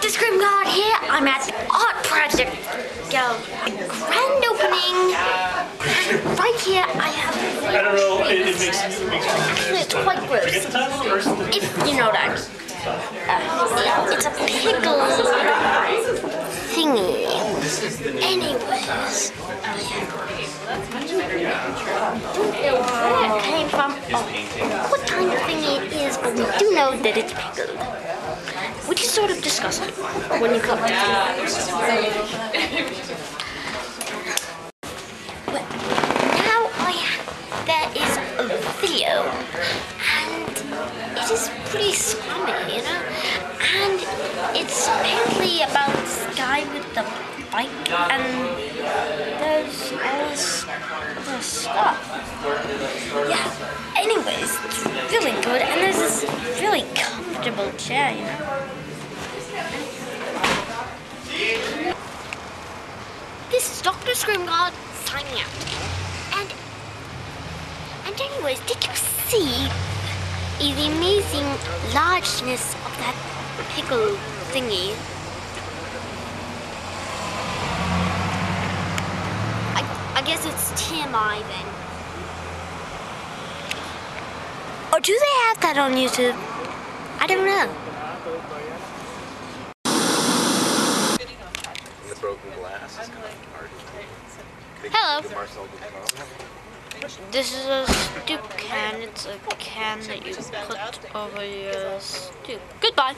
Dr. Scrimgard here. I'm at the art project grand opening. And right here I have I don't know, it makes actually it's quite gross. If you know that. It's a pickle thingy. Anyways. Where it came from, what kind of thingy it is, but we do know that it's pickled. Which is sort of disgusting when you come to think about it. Well, now there is a video, and it is pretty scummy, you know? And it's apparently about this guy with the bike, and there's all this other stuff. Yeah, anyways, it's really good, and there's this really comfortable chair, you know? This is Dr. Scrimgard signing out. And anyways, did you see the amazing largeness of that pickle thingy? I guess it's TMI then. Or do they have that on YouTube? I don't know. The broken glass is kind of hard. Hello. This is a stew can. It's a can that you put over your stew. Goodbye.